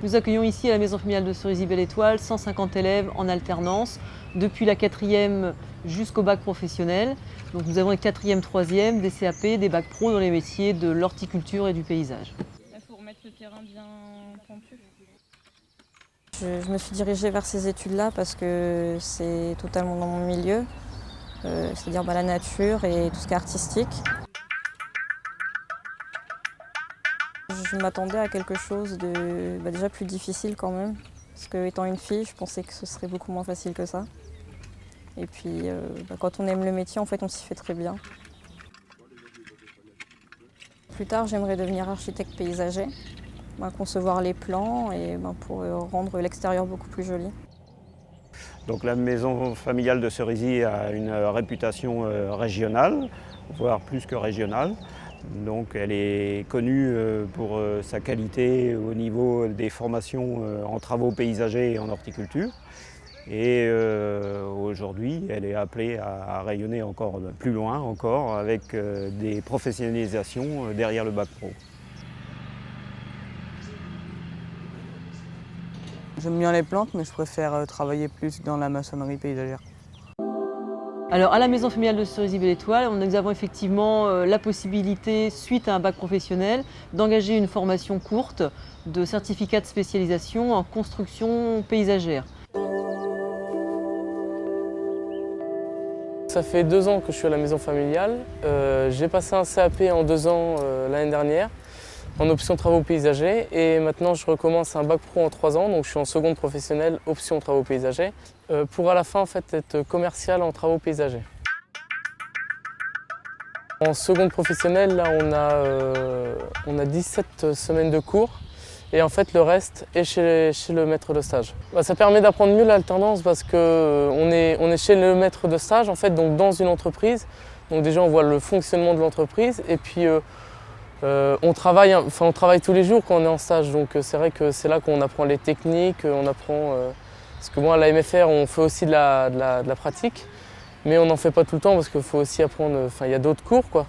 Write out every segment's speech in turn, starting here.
Nous accueillons ici à la Maison familiale de Cerisy-Belle-Étoile 150 élèves en alternance, depuis la 4e jusqu'au bac professionnel. Donc nous avons les 4e, 3e, des CAP, des bacs pro dans les métiers de l'horticulture et du paysage. Il faut remettre le terrain bien pentu. Je me suis dirigée vers ces études-là parce que c'est totalement dans mon milieu, c'est-à-dire la nature et tout ce qui est artistique. Je m'attendais à quelque chose de déjà plus difficile quand même, parce que étant une fille, je pensais que ce serait beaucoup moins facile que ça. Et puis quand on aime le métier, en fait, on s'y fait très bien. Plus tard, j'aimerais devenir architecte paysager, concevoir les plans et pour rendre l'extérieur beaucoup plus joli. Donc la maison familiale de Cerisy a une réputation régionale, voire plus que régionale. Donc elle est connue pour sa qualité au niveau des formations en travaux paysagers et en horticulture. Et aujourd'hui, elle est appelée à rayonner encore plus loin encore avec des professionnalisations derrière le bac pro. J'aime bien les plantes, mais je préfère travailler plus dans la maçonnerie paysagère. Alors à la Maison familiale de Cerisy-Belle-Étoile, nous avons effectivement la possibilité, suite à un bac professionnel, d'engager une formation courte de certificat de spécialisation en construction paysagère. Ça fait 2 ans que je suis à la maison familiale. J'ai passé un CAP en 2 ans l'année dernière, en option travaux paysagers. Et maintenant, je recommence un bac pro en 3 ans, donc je suis en seconde professionnelle, option travaux paysagers, pour à la fin en fait, être commercial en travaux paysagers. En seconde professionnelle, là, on a 17 semaines de cours. Et en fait, le reste est chez le maître de stage. Ça permet d'apprendre mieux l'alternance parce qu'on est chez le maître de stage, en fait, donc dans une entreprise. Donc déjà, on voit le fonctionnement de l'entreprise et puis on travaille tous les jours quand on est en stage. Donc c'est vrai que c'est là qu'on apprend les techniques, on apprend... parce que moi, à la MFR, on fait aussi de la pratique, mais on n'en fait pas tout le temps parce qu'il faut aussi apprendre... Enfin, il y a d'autres cours, quoi.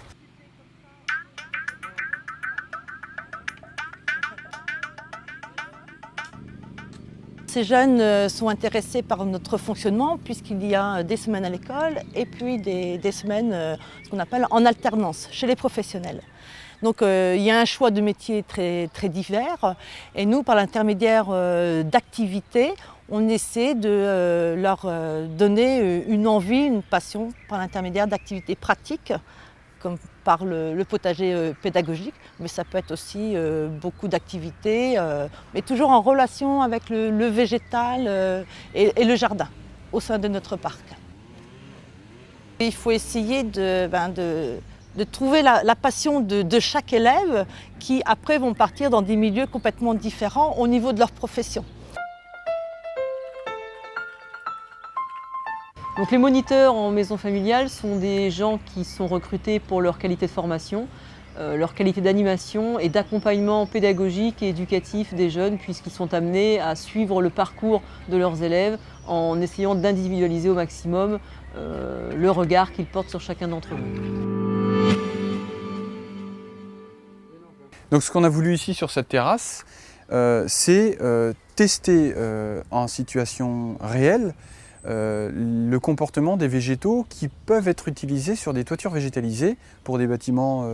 Ces jeunes sont intéressés par notre fonctionnement puisqu'il y a des semaines à l'école et puis des semaines, ce qu'on appelle en alternance, chez les professionnels. Donc il y a un choix de métiers très, très divers et nous, par l'intermédiaire d'activités, on essaie de leur donner une envie, une passion par l'intermédiaire d'activités pratiques, comme par le potager pédagogique, mais ça peut être aussi beaucoup d'activités, mais toujours en relation avec le végétal et le jardin au sein de notre parc. Il faut essayer de trouver la passion de chaque élève qui après vont partir dans des milieux complètement différents au niveau de leur profession. Donc les moniteurs en maison familiale sont des gens qui sont recrutés pour leur qualité de formation, leur qualité d'animation et d'accompagnement pédagogique et éducatif des jeunes puisqu'ils sont amenés à suivre le parcours de leurs élèves en essayant d'individualiser au maximum le regard qu'ils portent sur chacun d'entre eux. Donc ce qu'on a voulu ici sur cette terrasse, c'est tester en situation réelle le comportement des végétaux qui peuvent être utilisés sur des toitures végétalisées pour des bâtiments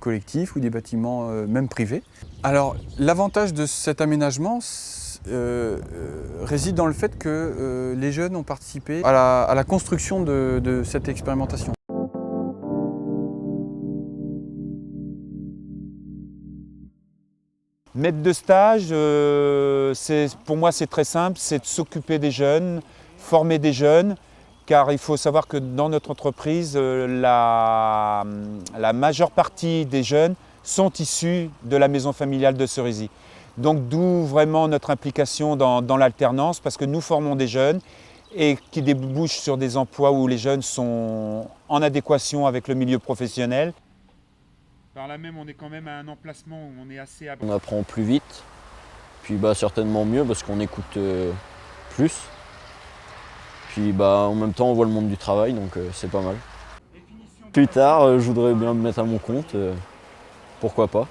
collectifs ou des bâtiments même privés. Alors l'avantage de cet aménagement réside dans le fait que les jeunes ont participé à la construction de cette expérimentation. Maître de stage, pour moi c'est très simple, c'est de s'occuper des jeunes, former des jeunes, car il faut savoir que dans notre entreprise, la majeure partie des jeunes sont issus de la maison familiale de Cerisy. Donc d'où vraiment notre implication dans l'alternance, parce que nous formons des jeunes et qui débouchent sur des emplois où les jeunes sont en adéquation avec le milieu professionnel. Par là même, on est quand même à un emplacement où on est assez On apprend plus vite, puis certainement mieux parce qu'on écoute plus. Puis en même temps, on voit le monde du travail, donc c'est pas mal. Plus tard, je voudrais bien me mettre à mon compte, pourquoi pas.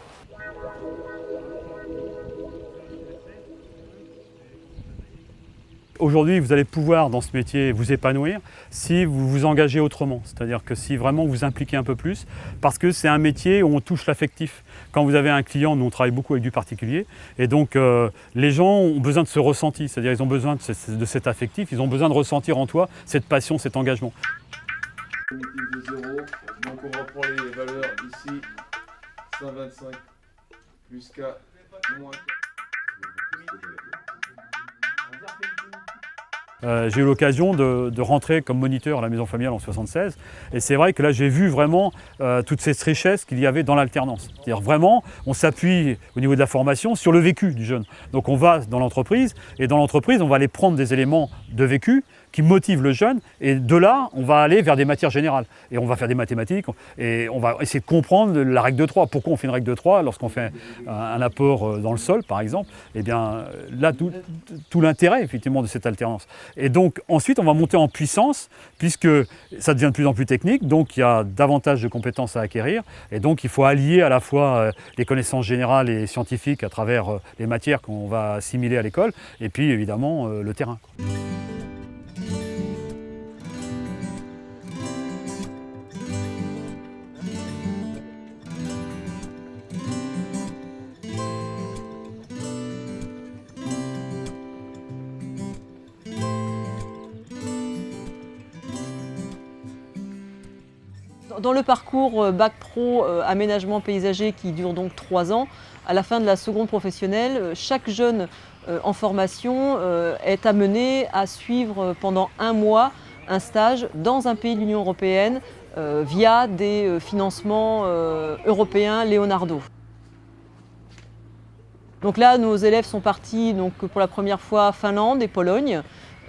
Aujourd'hui, vous allez pouvoir, dans ce métier, vous épanouir si vous vous engagez autrement. C'est-à-dire que si vraiment vous vous impliquez un peu plus, parce que c'est un métier où on touche l'affectif. Quand vous avez un client, nous on travaille beaucoup avec du particulier, et donc les gens ont besoin de ce ressenti, c'est-à-dire ils ont besoin de cet affectif, ils ont besoin de ressentir en toi cette passion, cet engagement. De 0, donc on reprend les valeurs ici, 125 plus K moins K. J'ai eu l'occasion de rentrer comme moniteur à la maison familiale en 1976 et c'est vrai que là j'ai vu vraiment toute cette richesse qu'il y avait dans l'alternance. C'est-à-dire vraiment on s'appuie au niveau de la formation sur le vécu du jeune. Donc on va dans l'entreprise et dans l'entreprise on va aller prendre des éléments de vécu qui motivent le jeune et de là on va aller vers des matières générales et on va faire des mathématiques et on va essayer de comprendre la règle de 3. Pourquoi on fait une règle de 3 lorsqu'on fait un apport dans le sol par exemple? Et bien là tout l'intérêt effectivement de cette alternance. Et donc ensuite on va monter en puissance puisque ça devient de plus en plus technique, donc il y a davantage de compétences à acquérir et donc il faut allier à la fois les connaissances générales et scientifiques à travers les matières qu'on va assimiler à l'école et puis évidemment le terrain. Dans le parcours Bac Pro aménagement paysager qui dure donc 3 ans, à la fin de la seconde professionnelle, chaque jeune en formation est amené à suivre pendant 1 mois un stage dans un pays de l'Union européenne via des financements européens Leonardo. Donc là, nos élèves sont partis donc, pour la première fois Finlande et Pologne.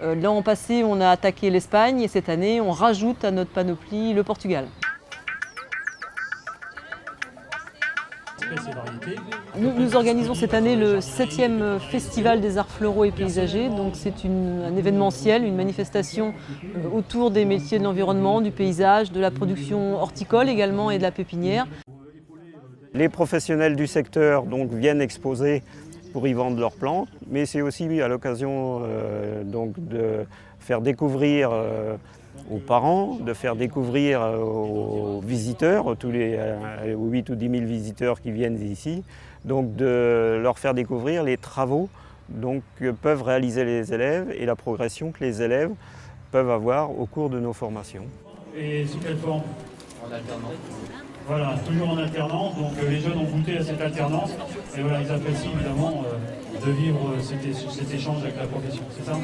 L'an passé, on a attaqué l'Espagne et cette année, on rajoute à notre panoplie le Portugal. Nous organisons cette année le 7e Festival des arts floraux et paysagers. Donc c'est un événementiel, une manifestation autour des métiers de l'environnement, du paysage, de la production horticole également et de la pépinière. Les professionnels du secteur donc, viennent exposer pour y vendre leurs plantes, mais c'est aussi à l'occasion de faire découvrir aux parents, de faire découvrir aux visiteurs, aux 8 ou 10 000 visiteurs qui viennent ici, donc de leur faire découvrir les travaux que peuvent réaliser les élèves et la progression que les élèves peuvent avoir au cours de nos formations. Et sous quelle forme? En alternance. Voilà, toujours en alternance, donc les jeunes ont goûté à cette alternance et voilà, ils apprécient évidemment de vivre cet échange avec la profession, c'est ça?